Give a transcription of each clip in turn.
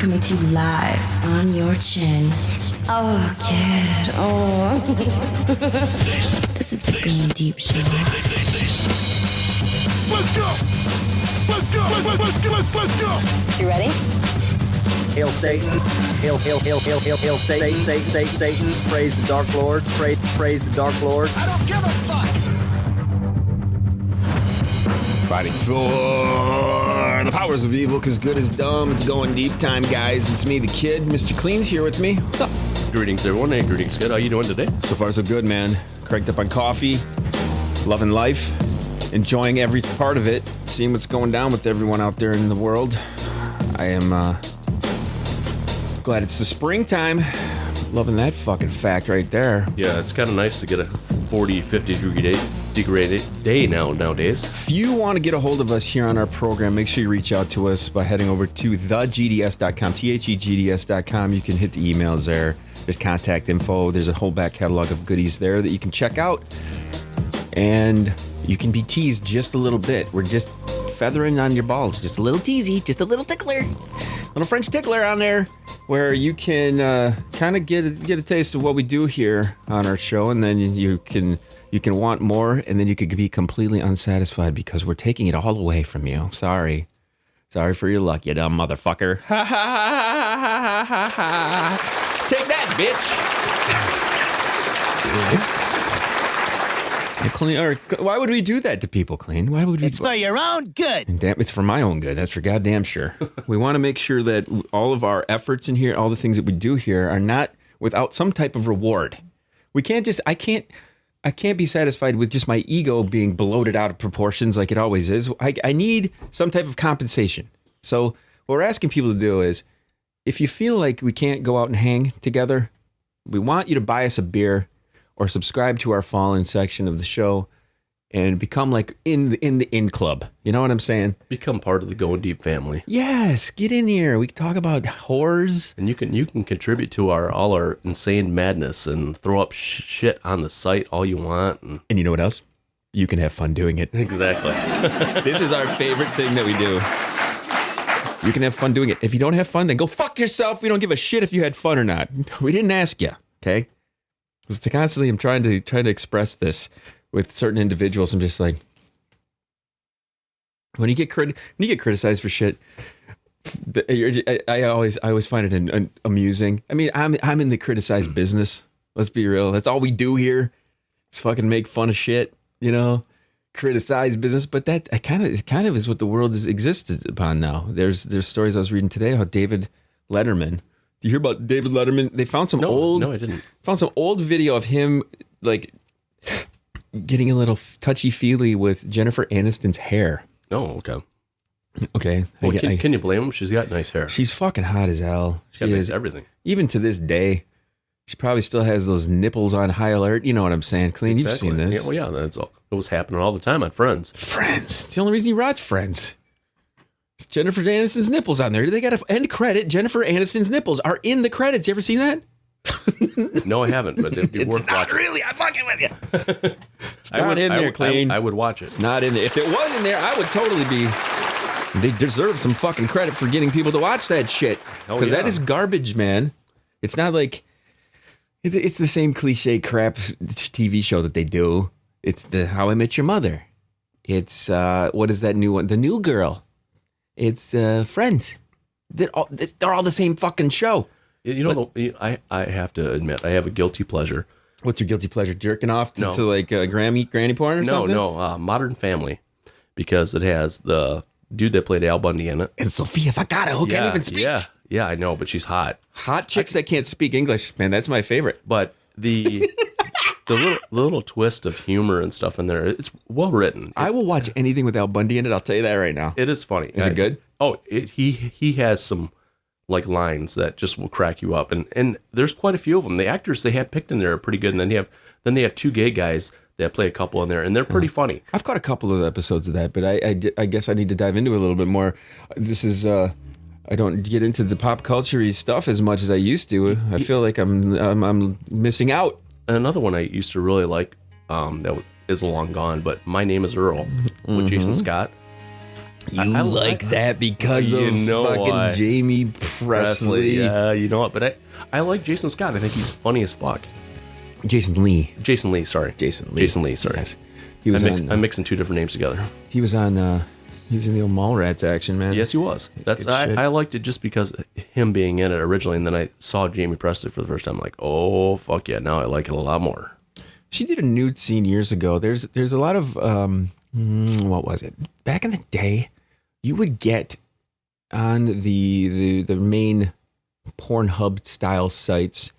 coming to you live on your chin. Oh, kid. Oh. This is the Going Deep Show. Let's go! Let's go! Let's go! You ready? Hail Satan, hail Satan, Satan, praise the Dark Lord, praise the Dark Lord. I don't give a fuck! Fighting for the powers of evil, because good is dumb. It's going deep time, guys. It's me, the kid. Mr. Kleen's here with me. What's up? Greetings, everyone. Hey, greetings, kid. How you doing today? So far, so good, man. Cranked up on coffee, loving life, enjoying every part of it, seeing what's going down with everyone out there in the world. I am glad it's the springtime. Loving that fucking fact right there. Yeah, it's kind of nice to get a 40, 50 degree day nowadays. If you want to get a hold of us here on our program, make sure you reach out to us by heading over to thegds.com, thegds.com. You can hit the emails there. There's contact info. There's a whole back catalog of goodies there that you can check out. And you can be teased just a little bit. We're just feathering on your balls. Just a little teasy, just a little tickler. Little French tickler on there where you can kind of get a taste of what we do here on our show, and then you can want more, and then you could be completely unsatisfied because we're taking it all away from you. Sorry for your luck, you dumb motherfucker. Ha ha ha ha ha ha ha. Take that, bitch. Kleen, or why would we do that to people, Kleen? Why would we? It's for your own good. And damn, it's for my own good. That's for goddamn sure. We want to make sure that all of our efforts in here, all the things that we do here, are not without some type of reward. We can't just. I can't be satisfied with just my ego being bloated out of proportions like it always is. I need some type of compensation. So what we're asking people to do is, if you feel like we can't go out and hang together, we want you to buy us a beer or subscribe to our Fallen section of the show and become like in the in club. You know what I'm saying? Become part of the Going Deep family. Yes, get in here. We can talk about whores. And you can contribute to all our insane madness and throw up shit on the site all you want. And you know what else? You can have fun doing it. Exactly. This is our favorite thing that we do. You can have fun doing it. If you don't have fun, then go fuck yourself. We don't give a shit if you had fun or not. We didn't ask you, okay? Because constantly I'm trying to express this with certain individuals. I'm just like, when you get criticized for shit, I always find it amusing. I mean, I'm in the criticized business. Let's be real. That's all we do here. Just fucking make fun of shit, you know, criticize business. But that kind of is what the world is existed upon now. There's stories I was reading today about David Letterman. You hear about David Letterman? They found some old. No, I didn't. Found some old video of him like getting a little touchy-feely with Jennifer Aniston's hair. Oh, okay. Okay. Well, can you blame him? She's got nice hair. She's fucking hot as hell. She has everything. Even to this day, she probably still has those nipples on high alert. You know what I'm saying, Kleen? Exactly. You've seen this. Yeah, well, yeah, that's all. It was happening all the time on Friends. Friends. It's the only reason you watch Friends. It's Jennifer Aniston's nipples on there. They got to end credit. Jennifer Aniston's nipples are in the credits. You ever seen that? No, I haven't, but it'd be worth watching. Really, I'm fucking with you. It's not in there, Kleen. I would watch it. It's not in there. If it was in there, I would totally be. They deserve some fucking credit for getting people to watch that shit. Because that is garbage, man. It's not like it's the same cliche crap TV show that they do. It's the How I Met Your Mother. It's what is that new one? The New Girl. It's Friends. They're all the same fucking show. You know, I have to admit, I have a guilty pleasure. What's your guilty pleasure? Jerking off to like granny porn or something? No, Modern Family, because it has the dude that played Al Bundy in it. And Sofia Vergara, who can't even speak. Yeah, I know, but she's hot. Hot chicks that can't speak English, man, that's my favorite. But the little twist of humor and stuff in there, it's well written. I will watch anything with Al Bundy in it, I'll tell you that right now. It is funny. Is it good? Oh, he has some like lines that just will crack you up, and there's quite a few of them. The actors they have picked in there are pretty good, and then they have two gay guys that play a couple in there, and they're pretty funny. I've caught a couple of episodes of that, but I guess I need to dive into it a little bit more. This is I don't get into the pop culture stuff as much as I used to. I feel like I'm missing out. Another one I used to really like that is long gone, but My Name is Earl with Jason Scott. You like that because of fucking Jamie Presley. Yeah, you know what? But I like Jason Scott. I think he's funny as fuck. Jason Lee. Jason Lee, sorry. Jason Lee, sorry. Yes. He was I'm mixing two different names together. He was on. He was in the old Mallrats action, man. Yes, he was. I liked it just because him being in it originally, and then I saw Jamie Presley for the first time. I'm like, oh fuck yeah! Now I like it a lot more. She did a nude scene years ago. There's a lot of what was it? Back in the day, you would get on the main Pornhub style sites,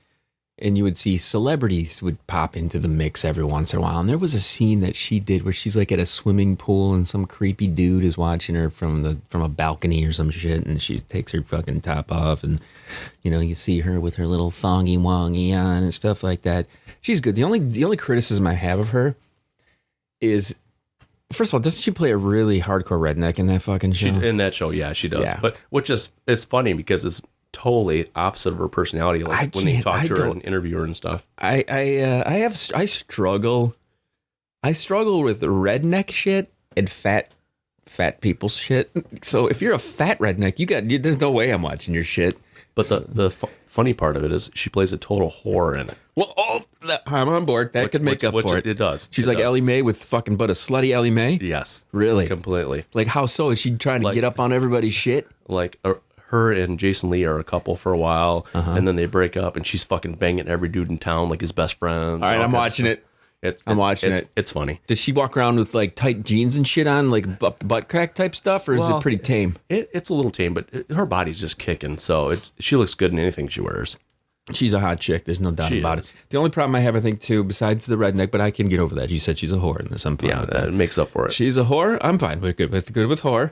and you would see celebrities would pop into the mix every once in a while. And there was a scene that she did where she's like at a swimming pool and some creepy dude is watching her from a balcony or some shit, and she takes her fucking top off, and you see her with her little thongy wongy on and stuff like that. She's good. The only criticism I have of her is, first of all, doesn't she play a really hardcore redneck in that fucking show? In that show, yeah, she does. Yeah. But which is it's funny because it's totally opposite of her personality. Like when they talk to her and interview her and stuff. I struggle with redneck shit and fat people shit. So if you're a fat redneck, there's no way I'm watching your shit. But the funny part of it is she plays a total whore in it. Well, I'm on board. That could make up for it. It does. She's like Ellie Mae with fucking but a slutty Ellie Mae? Yes. Really? Completely. Like how so? Is she trying to get up on everybody's shit? Like her and Jason Lee are a couple for a while, and then they break up, and she's fucking banging every dude in town like his best friends. All right, I'm watching it. I'm watching it. It's funny. Does she walk around with like tight jeans and shit on, like butt crack type stuff, or is it pretty tame? It's a little tame, but her body's just kicking, so she looks good in anything she wears. She's a hot chick. There's no doubt about it. The only problem I have, I think, too, besides the redneck, but I can get over that. You said she's a whore in this. I'm fine with that. It makes up for it. She's a whore. I'm fine. We're good with whore.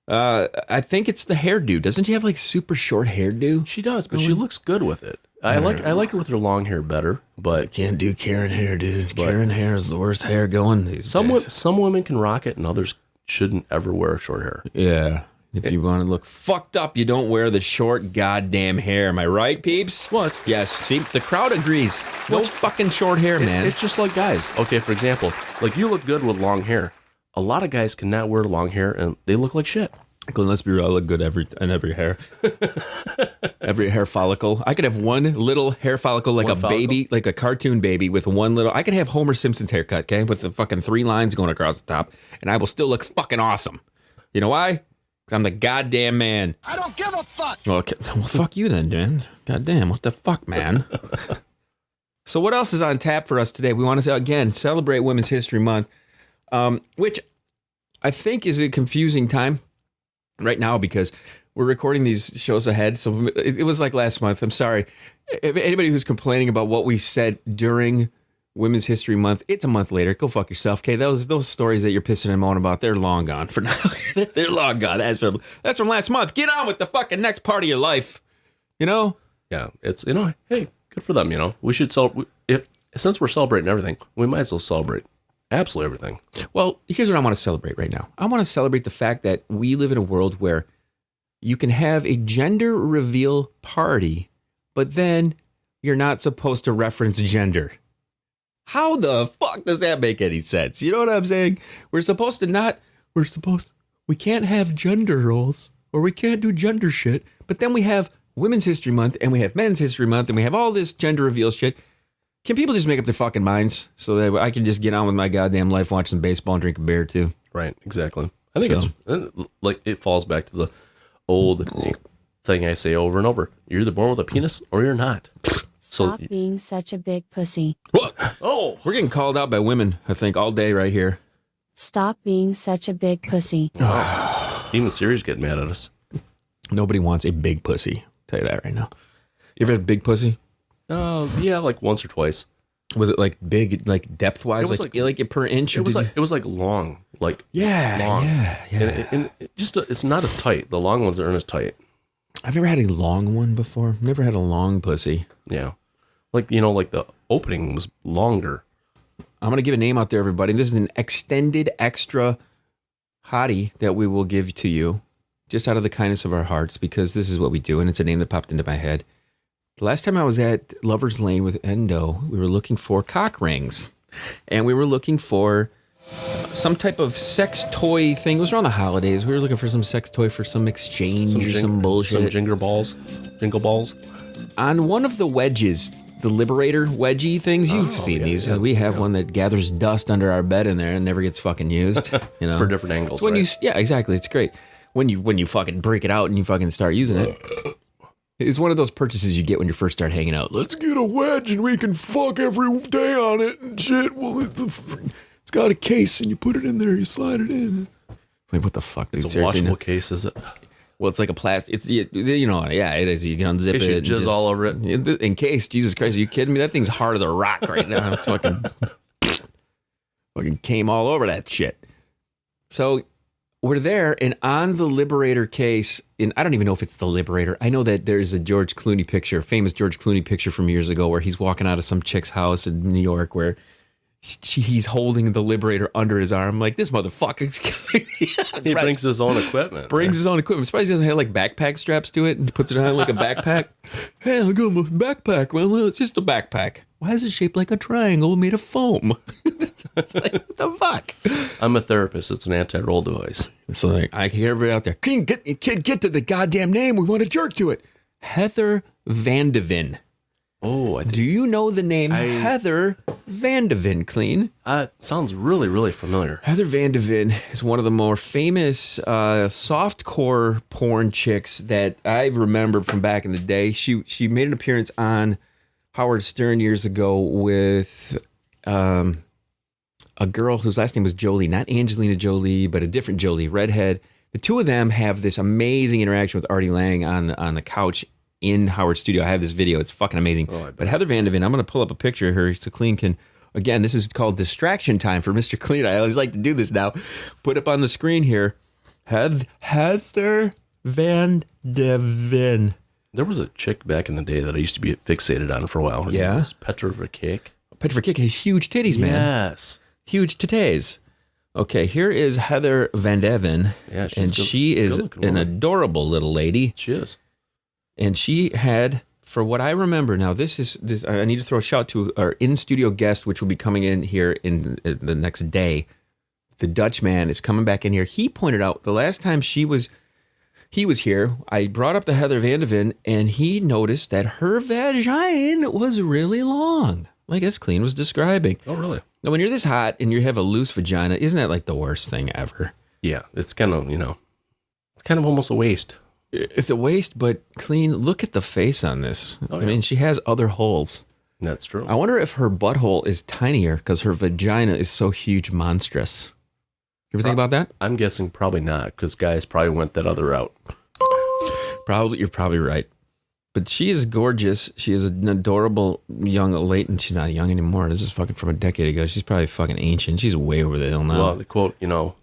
I think it's the hairdo. Doesn't she have like super short hairdo? She does, but she looks good with it. I like her with her long hair better, but I can't do Karen hair, dude. Karen hair is the worst hair going these days. Some women can rock it, and others shouldn't ever wear short hair. Yeah. If you want to look fucked up, you don't wear the short goddamn hair. Am I right, peeps? What? Yes. See, the crowd agrees. No fucking short hair, man. It's just like guys. Okay, for example, like you look good with long hair. A lot of guys cannot wear long hair, and they look like shit. Let's be real, I look good in every hair. Every hair follicle. I could have one little hair follicle like baby, like a cartoon baby with one little... I could have Homer Simpson's haircut, okay? With the fucking 3 lines going across the top, and I will still look fucking awesome. You know why? Because I'm the goddamn man. I don't give a fuck. Well, fuck you then, Dan. Goddamn, what the fuck, man? So what else is on tap for us today? We want to, again, celebrate Women's History Month, which I think is a confusing time right now because we're recording these shows ahead. So it was like last month. I'm sorry. If anybody who's complaining about what we said during Women's History Month, it's a month later. Go fuck yourself, okay? Those stories that you're pissing and moaning about, they're long gone for now. They're long gone. That's from last month. Get on with the fucking next part of your life. You know? Yeah, it's, hey, good for them, We should celebrate. Since we're celebrating everything, we might as well celebrate absolutely everything. Well, here's what I want to celebrate right now. I want to celebrate the fact that we live in a world where you can have a gender reveal party, but then you're not supposed to reference gender. How the fuck does that make any sense? You know what I'm saying? We can't have gender roles, or we can't do gender shit, but then we have Women's History Month, and we have Men's History Month, and we have all this gender reveal shit. Can people just make up their fucking minds so that I can just get on with my goddamn life, watch some baseball, and drink a beer too? Right, exactly. I think it's like it falls back to the old thing I say over and over. You're either born with a penis or you're not. Stop being such a big pussy. What? Oh, we're getting called out by women, I think, all day right here. Stop being such a big pussy. Even Siri's getting mad at us. Nobody wants a big pussy. I'll tell you that right now. You ever had a big pussy? Yeah, like once or twice. Was it like big, like depth wise, like per inch? It was like long, like long. Yeah. And it just it's not as tight. The long ones aren't as tight. I've never had a long one before. Never had a long pussy. Yeah, like the opening was longer. I'm gonna give a name out there, everybody. This is an extended extra hottie that we will give to you, just out of the kindness of our hearts, because this is what we do, and it's a name that popped into my head. The last time I was at Lover's Lane with Endo, we were looking for cock rings. And we were looking for some type of sex toy thing. It was around the holidays. We were looking for some sex toy for some exchange or some bullshit. Some jingle balls. On one of the wedges, the Liberator wedgie things, you've seen these. We have one that gathers dust under our bed in there and never gets fucking used. You know? It's for different angles, when right? Yeah, exactly. It's great. When you fucking break it out and you fucking start using it. It's one of those purchases you get when you first start hanging out. Let's get a wedge and we can fuck every day on it and shit. Well, it's got a case and you put it in there, you slide it in. Like, what the fuck, dude? It's a washable case, is it? Well, it's like a plastic. It's it is. You can unzip it. Jizz all over it. In case, Jesus Christ, are you kidding me? That thing's hard as a rock right now. It's fucking came all over that shit. So we're there, and on the Liberator case, and I don't even know if it's the Liberator. I know that there's a George Clooney picture, famous George Clooney picture from years ago, where he's walking out of some chick's house in New York, where he's holding the Liberator under his arm. Like, this motherfucker. He brings his own equipment. His own equipment. I'm surprised he doesn't have like backpack straps to it and puts it on like a backpack. Hey, I got my backpack. Well, it's just a backpack. Why is it shaped like a triangle made of foam? It's like, what the fuck? I'm a therapist. It's an anti-roll device. So like, I can hear everybody out there. Get to the goddamn name. We want to jerk to it. Heather VanDevin. Oh, Do you know the name Heather VanDevin, Kleen? Sounds really, really familiar. Heather VanDevin is one of the more famous softcore porn chicks that I remember from back in the day. She made an appearance on Howard Stern years ago with a girl whose last name was Jolie, not Angelina Jolie, but a different Jolie, redhead. The two of them have this amazing interaction with Artie Lang on the couch in Howard's studio. I have this video. It's fucking amazing. But Heather VanDevin, I'm going to pull up a picture of her so Kleen can, again, this is called distraction time for Mr. Kleen. I always like to do this now. Put up on the screen here. Heather VanDevin. There was a chick back in the day that I used to be fixated on for a while. Her name was Petra Verkake. Petra Verkake has huge titties, man. Yes. Huge titties. Okay, here is Heather VanDevin. Yeah, she is an adorable little lady. She is. And she had, for what I remember, now this. I need to throw a shout to our in-studio guest, which will be coming in here in the next day. The Dutchman is coming back in here. He pointed out the last time he was here, I brought up the Heather VanDevin, and he noticed that her vagina was really long, like as Kleen was describing. Oh, really? Now, when you're this hot and you have a loose vagina, isn't that like the worst thing ever? Yeah, it's kind of almost a waste. It's a waste, but Kleen, look at the face on this. Oh, yeah. I mean, she has other holes. That's true. I wonder if her butthole is tinier because her vagina is so huge, monstrous. You ever think about that? I'm guessing probably not, because guys probably went that other route. You're probably right. But she is gorgeous. She is an adorable young lady, and she's not young anymore. This is fucking from a decade ago. She's probably fucking ancient. She's way over the hill now. Well, the quote,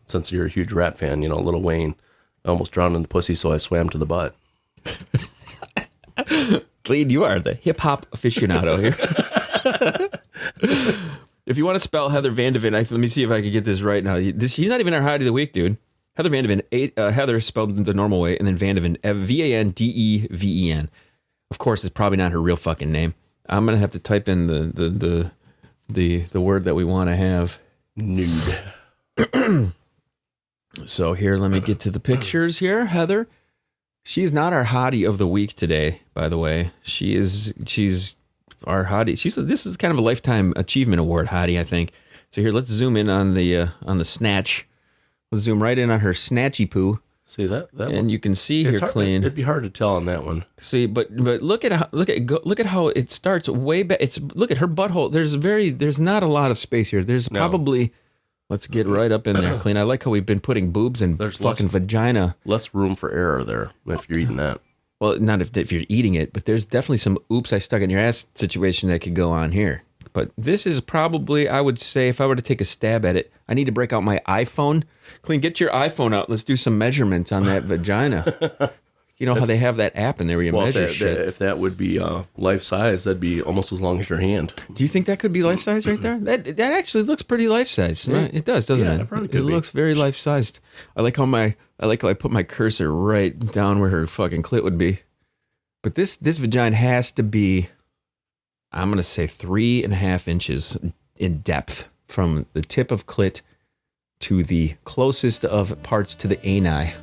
since you're a huge rap fan, Lil Wayne, I almost drowned in the pussy, so I swam to the butt. Kleen, you are the hip-hop aficionado here. If you want to spell Heather VanDevin, let me see if I can get this right now. She's not even our hottie of the week, dude. Heather VanDevin, Heather is spelled the normal way, and then VanDevin, VanDeven. Of course, it's probably not her real fucking name. I'm gonna have to type in the word that we want to have. Nude. So here, let me get to the pictures here. Heather, she's not our hottie of the week today, by the way. She's our hottie. This is kind of a lifetime achievement award hottie, I think. So here, let's zoom in on the snatch. Let's zoom right in on her snatchy poo. See that and one? You can see here, Kleen. It'd be hard to tell on that one. See, but look at how it starts way back. Look at her butthole. There's not a lot of space here. There's probably. Let's get right up in there, Kleen. I like how we've been putting boobs and fucking vagina. Less room for error there if you're eating that. Well, not if you're eating it, but there's definitely some oops I stuck in your ass situation that could go on here. But this is probably, I would say, if I were to take a stab at it, I need to break out my iPhone. Kleen, get your iPhone out. Let's do some measurements on that vagina. You know how they have that app in there where you measure shit. If that would be life size, that'd be almost as long as your hand. Do you think that could be life size right there? That actually looks pretty life size. Yeah. Right? It does, doesn't it? It probably could It be. looks very life sized. I like how I put my cursor right down where her fucking clit would be. But this vagina has to be, I'm gonna say 3.5 inches in depth from the tip of clit to the closest of parts to the ani.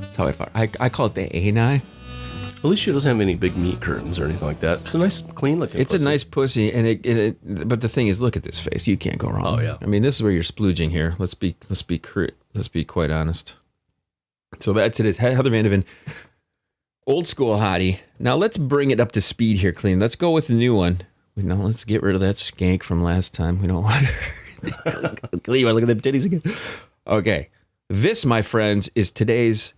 That's how I call it the ani. At least she doesn't have any big meat curtains or anything like that. It's a nice, clean looking. It's pussy. a nice pussy, and but the thing is, look at this face. You can't go wrong. Oh yeah. I mean, this is where you're splooging here. Let's be quite honest. So that's it. Is Heather VanDevin, old school hottie. Now let's bring it up to speed here, Kleen. Let's go with the new one. Let's get rid of that skank from last time. We don't want. Kleen, look at them titties again. Okay, this, my friends, is today's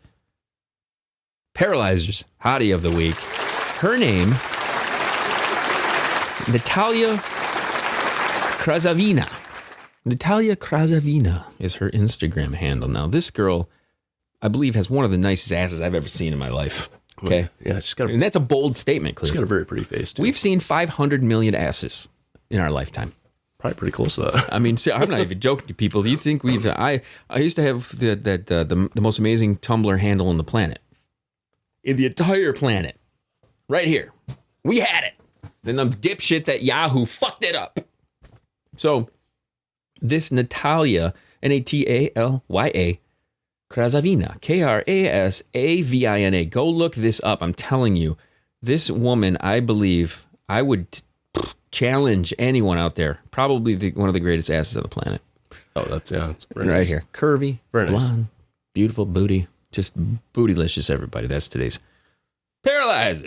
Paralyzers hottie of the week. Her name, Natalia Krasavina. Natalia Krasavina is her Instagram handle. Now, this girl, I believe, has one of the nicest asses I've ever seen in my life. Okay? Yeah, and that's a bold statement, Kleen. She's got a very pretty face, too. We've seen 500 million asses in our lifetime. Probably pretty close to that. I mean, see, I'm not even joking to people. Do you think we've... I used to have the most amazing Tumblr handle on the planet. In the entire planet. Right here. We had it. Then them dipshits at Yahoo fucked it up. So, this Natalia, Natalya, Krasavina, Krasavina. Go look this up. I'm telling you. This woman, I believe, I would challenge anyone out there. Probably one of the greatest asses on the planet. Oh, that's right nice. Here. Curvy, very blonde, nice. Beautiful booty. Just bootylicious, everybody. That's today's Paralyzers.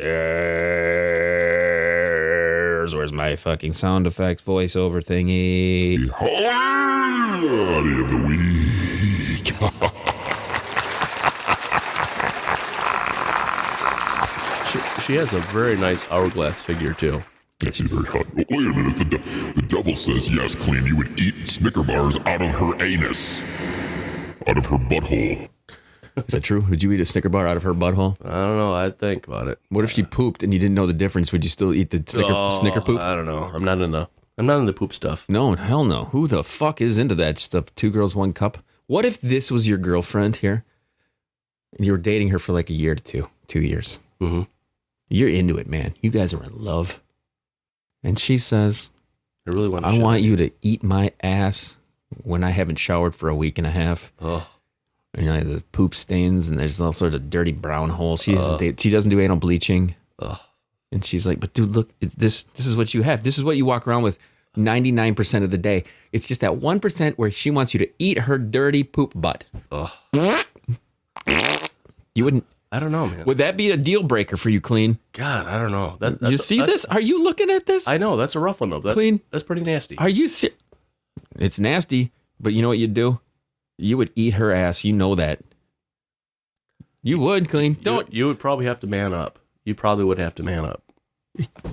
Where's my fucking sound effects voiceover thingy? Hottie of the week. She has a very nice hourglass figure, too. Yeah, she's very hot. Oh, wait a minute. The devil says, yes, Kleen, you would eat Snicker bars out of her anus. Out of her butthole. Is that true? Would you eat a Snicker bar out of her butthole? I don't know. I'd think about it. What if she pooped and you didn't know the difference? Would you still eat the Snicker poop? I don't know. I'm not into poop stuff. No, hell no. Who the fuck is into that stuff? 2 girls, 1 cup. What if this was your girlfriend here? And you were dating her for like a year to 2 years. Mm-hmm. You're into it, man. You guys are in love. And she says, I really want. I want you to eat my ass when I haven't showered for a week and a half. Oh. The poop stains and there's all sorts of dirty brown holes. She doesn't do anal bleaching. And she's like, but dude, look, this is what you have. This is what you walk around with 99% of the day. It's just that 1% where she wants you to eat her dirty poop butt. You wouldn't. I don't know, man. Would that be a deal breaker for you, Kleen? God, I don't know. You see this? Are you looking at this? I know. That's a rough one, though. Kleen? That's pretty nasty. Are you It's nasty, but you know what you'd do? You would eat her ass. You know that. You would, Kleen. Don't. You would probably have to man up. You probably would have to man up.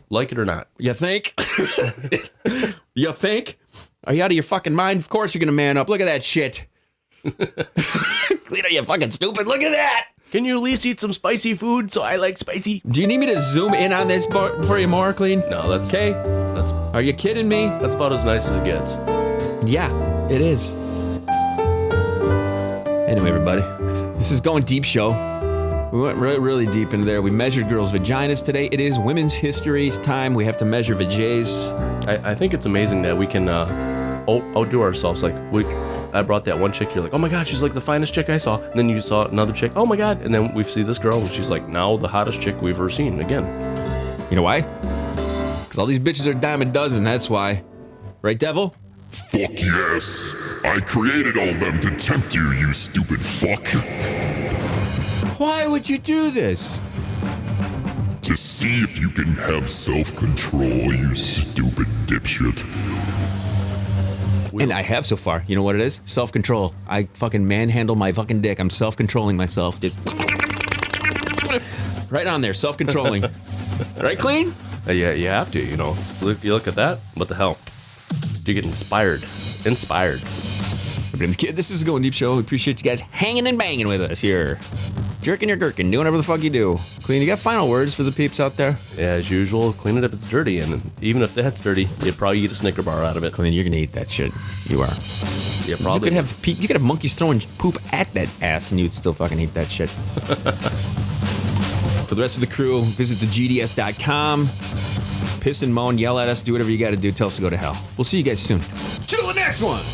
Like it or not. You think? You think? Are you out of your fucking mind? Of course you're going to man up. Look at that shit. Kleen, are you fucking stupid? Look at that. Can you at least eat some spicy food so I like spicy? Do you need me to zoom in on this for you more, Kleen? No, that's... Okay. Are you kidding me? That's about as nice as it gets. Yeah, it is. Anyway, everybody, this is Going Deep show. We went really deep into there. We measured girls' vaginas today. It is Women's History time. We have to measure vajays. I think it's amazing that we can outdo ourselves. Like, I brought that one chick, you're like, oh my God, she's like the finest chick I saw. And then you saw another chick, oh my God. And then we see this girl, and she's like now the hottest chick we've ever seen again. You know why? Because all these bitches are a dime a dozen, that's why. Right, Devil? Fuck yes. I created all of them to tempt you, you stupid fuck. Why would you do this? To see if you can have self-control, you stupid dipshit. And I have so far. You know what it is? Self-control. I fucking manhandle my fucking dick. I'm self-controlling myself, dude. Right on there, self-controlling. Right, Kleen? Yeah, you have to, you know. You look at that, what the hell? You get inspired. This is a Going Deep show. We appreciate you guys hanging and banging with us here. Jerking your gherkin, doing whatever the fuck you do. Kleen, you got final words for the peeps out there? Yeah, as usual, clean it if it's dirty, and even if that's dirty, you'd probably eat a Snicker bar out of it. Kleen, you're gonna eat that shit. You are. Yeah, probably. You could have monkeys throwing poop at that ass, and you'd still fucking eat that shit. For the rest of the crew, visit thegds.com. Piss and moan, yell at us, do whatever you gotta do, tell us to go to hell. We'll see you guys soon. Till the next one!